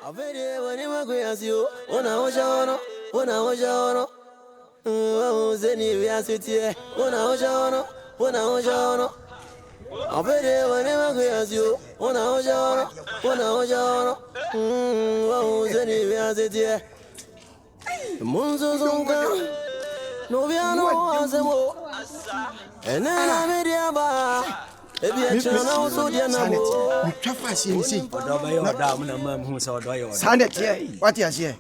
Avere wanema kuyasio, ona hoja ono. Zeni vyasitie, ona hoja ono. Avere wanema kuyasio, ona hoja ono. Zeni vyasitie. Munzo zonga, noviano azemo. Enena media ba. Ebi achana usodia nabo. Mtwafa siensi. Odo yo da mu na mam hu se odo yo. Sanetie, what you say?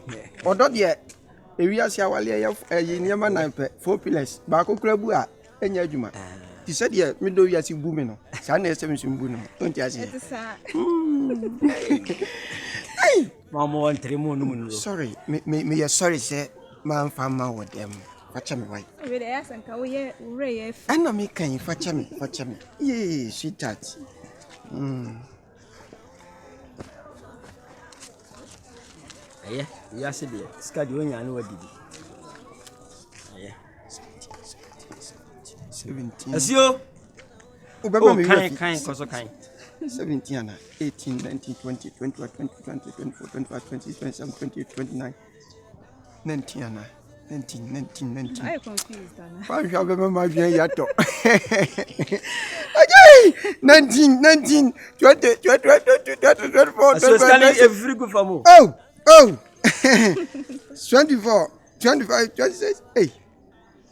Odo de ewiase awale ye niema nan pe 4 pillars. Ba ko krabu a enya adwuma. Ti said ye me do wiase bu me no. Sa na ese me bu no. Don't you say? Hey, Mama won 3 mu no. sorry. Me sorry say man fama with them. Facha me why? We dey ask nka we ye ure ye. Ana me kan facha me. Yeah, sweetheart. Aye, ya se de. Ska de onya na wadidi. Aye. 17. Asio. Ubeba me kan koso kan. 17 and 18, 19, 20, 21, 22, 24, 25, 26, 27, 28, 29, 19 and 19. I confused Anna. Why you have my bien yato? Okay, 19, 20, 24, So scanning every good for mo. Oh, 24, 25, 26,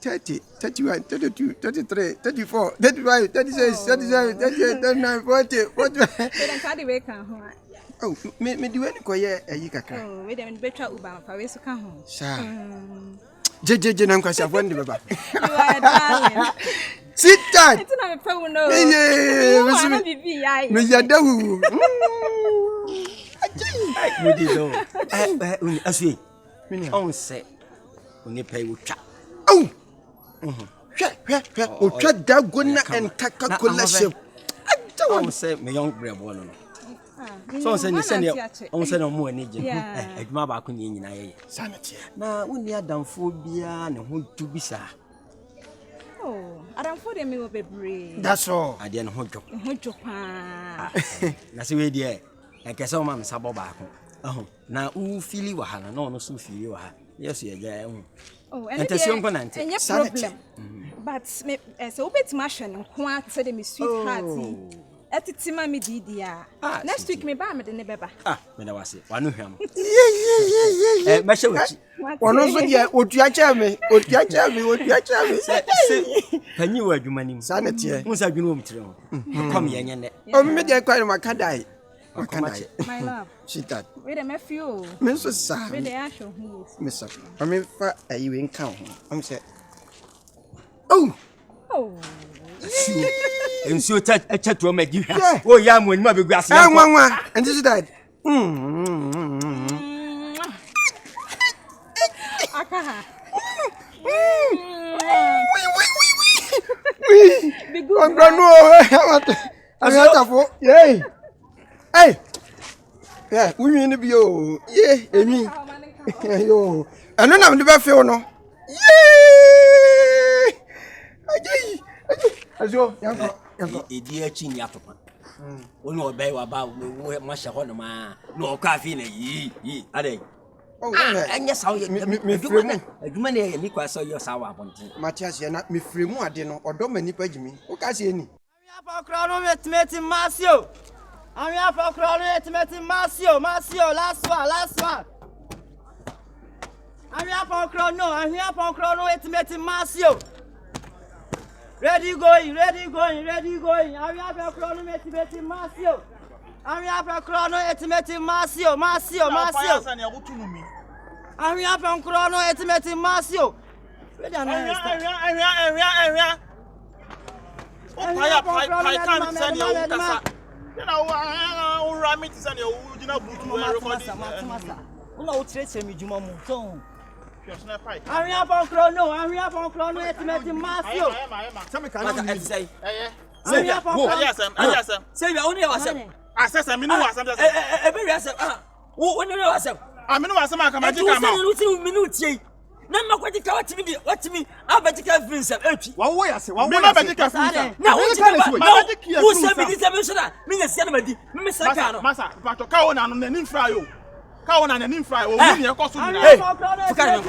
30, 31, 32, 33, 34, 35, 36, 37, 38, 39, 40, 45. We don't carry we kan ho. Oh, me do any koye ayi kakra. Oh, we dem betwa uba fa we so kan ho. Sha. Je na Nkansah fo ndi baba. You are darling. Sit down. It's not me pe wo no. Yeah, me yada wu. We did do. Asio. On se. Oni pay wo twa. Oh. Hwe. O twa dagona en Coca-Cola shape. On se me young brebo no. So on se ni send on se no mo ani je. Adwuma ba ko ni nyina ye. Sanity. Na woni adamfo bia ne ho du bisa. Oh, adamfo dem me wo bebre. That's all. Ade ne ho dwo. Ho dwo pa. Na se we die. Ekese o ma me sabo ba ko. Na u fili wa ha na no so fili wa ha. Yes ye ja hu. Oh, and the same content. Any problem. But me so bit machine nko a say dem sweetheart. Etitima me didia. Next week me ba me de ne beba. Me na wase. Wa no hwam. Yeah. Me she wachi. Ono so dia otua cha me. Se panyi wa adwuma nim. Sanity. Mu sa dwunu om tire ho. Kom ye nyene. O me de kwa ma kadai. My love. She that. We dem feel. Me so sa. We dey ask who. Me so. I mean fa ayi nka ho. Am say. Oh. Enso ta echeto ma di hwa. O ya mo anima be gu ase. Nwa. And this is that. Akaha. We. Be good. On no. I got for. Yay. Hey. Yeah, we mean to be yo. Yeah, emi. Yo. And then I'm the feel no. Yeah. Aji. Ajo, yanko. Edi achi ni atopa. Woni obey wa ba ma hye ho no ma. No kwa fi na yi. Ade. Oh, yeah. Anya sawo me fremu. Adwuma na ye ni kwa so yo sawo abonten. Matias ye na me fremu ade no odo mani pa gimi. Wo ka se ni. Ami apokro no metimeti masio. Ami apokro no metimeti masio. Last one. Ami apokro no metimeti masio. Ready going. Ami apokro no metimeti masio. Ami apokro no metimeti masio. Ami apokro no metimeti masio. Ready na. I can't send you Unauthorized. You know, Rami to send you recording. Unauthorized me juma mu ton. I'm here for chrono, estimate massio. Some can say. Yes, say you only yourself. I said, I mean, I mean, na makwati what me abatika vince epi wa wo ya se wa wo ya abatika vince na wo ti ba wo se bi di se bi so na me na sia na madi me saka no masa pato ka wo na no na ni fra yo Ka wona na nim fry o wuni e ko so ni. Hey. Fuka na.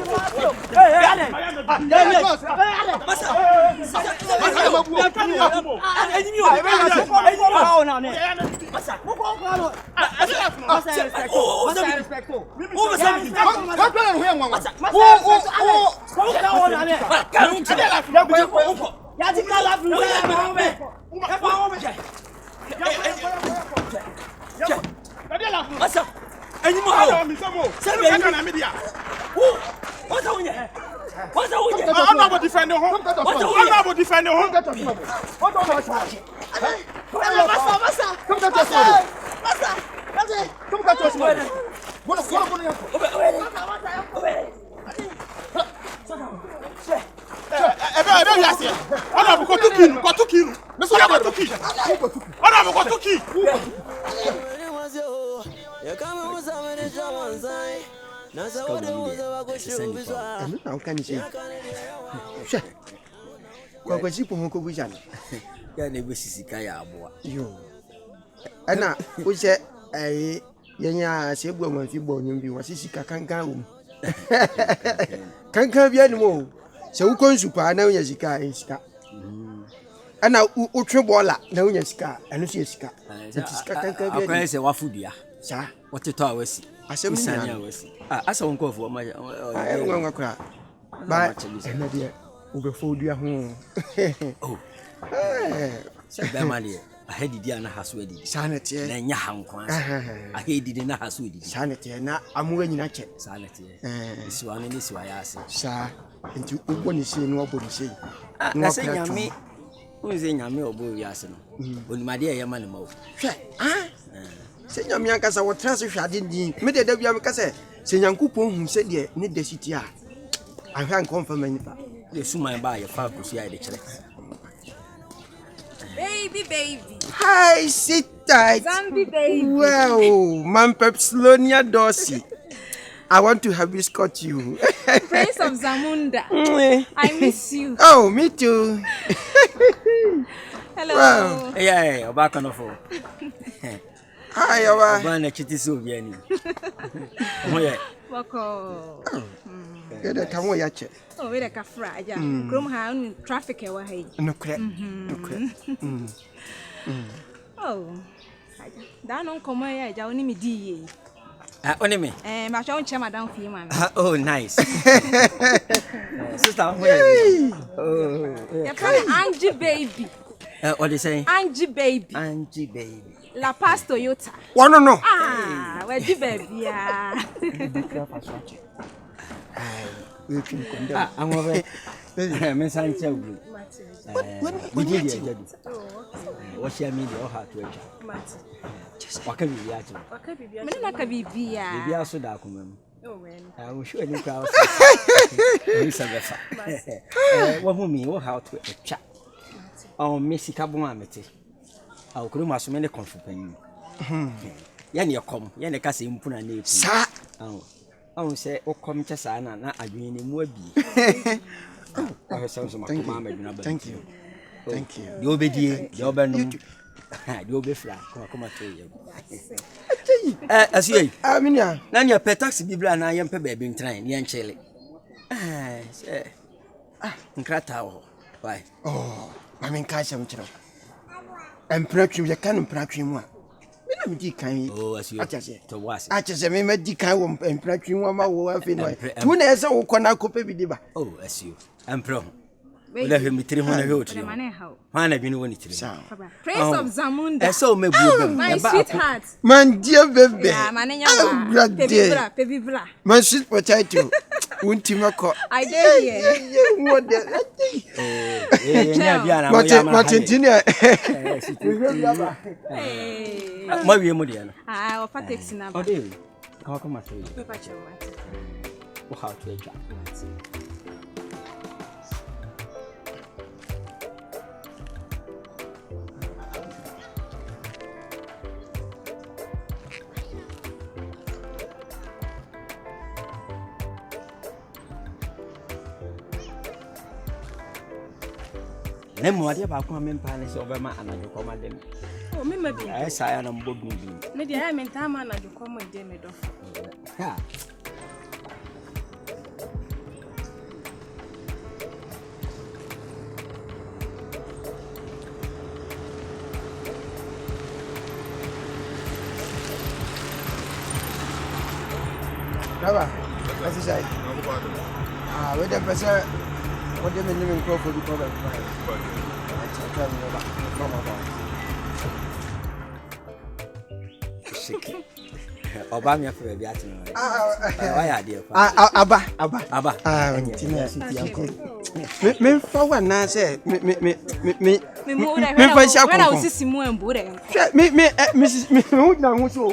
Hey, Yenya sebu wa fibo nyumbi wasisi kakanga kankan bia nimo se ukon supa na unya sika sika ana utwe bola na unya sika eno se sika sika kankan bia akwa se wafudua sa woteto awasi asem ni awasi asa wonkofo ma ngwa kra ba enade ubefo dua ho oh se be mali ahedidi ana haso edidi sanete na nya hankwan ahedidi na haso edidi sanete na amuwa nyina che sanete isiwa ne siwa ya ase sa nti ubo ni se no obo ni se na se nyame unze nyame obo wi ase no onimade ye ma ne mawo hwe se nyame akasa wo trase hwade din me de da bia me kase se nyankopon hu se de ne da siti a ahwa nkonfama nipa de suman ba ye fa kusu ya de kire. Baby. Hi, sit tight. Zambi baby. Wow, man Pepslonia Dorsey. I want to hibiscus you. Prince of Zamunda. I miss you. Oh, me too. Hello. Wow. Yeah, back on the phone. Hi, Awa. Bana chiti so biani. Oye. Wako. Gede kamo ya che. Oh, we the kafra aja. Krom ha un traffic e wa hai. No kre. Oh. Aja. Da no komo ya aja oni mi di ye. Oni me. Ma sha un che madam fi ma. Oh, nice. Sister, where? Oh. Ya call Angie baby. What they say? Angie baby. Angie baby. La Pasto Toyota. One no. Ah, where di baby ya. We can condemn. I'm over. Men san chewu. We did it. What she mean the heart to each. What can be at? Me na ka bibia. Bibia so da komam. Oh well. I will show you crowd. We say what me what how to chat. Oh, Missy Cabon amete. I will come as many confident. Yan your come, yan a cassie impuna name. Sa. Oh, say, oh, come to Sana, not a green in Woodby. Oh, sounds like mamma. Thank you. Thank you. You'll be dear, you'll be you'll be flat. Come to you. As you, I mean, yeah. Nan your pet taxi be blind, I am baby train, yan chilly. Crata. Why? Oh, I mean, catch him. And perhaps you can perhaps you want. Me di kan. Oh, as you to was. I just me di kan wo empratwi wo ma wo afi no. Tu na ese wo kona kope bi di ba. Oh, as you. Empro. Ola he mitri ho na he otri. Mana bi no woni tiri. Prince of Zamunda. Eso me bu my sweetheart. Man dear baby. Yeah, manenya ba. Baby bra. Man sweet potato. Wunti mako. I dey here. What the? Nya bia na mo ya ma. Martintia. Ma wie mo dia no. Ah, o fa taxi na ba. O dey. Ka ko ma tiri. Pepa choma. O how to eja. Nem mo dia ba ko amempa ne se obema anajo ko ma dem. Oh, me maybe. I say I am bobbing. Maybe I mean time and you come with them do. Yeah. Brother, what's he say? Where the person, what do you mean living crop for the problem? Tell me Shake. Obama for baby at me. Why are you? Abba. Me for one now say me when I was Simu and Buddha. Mrs. Me who now so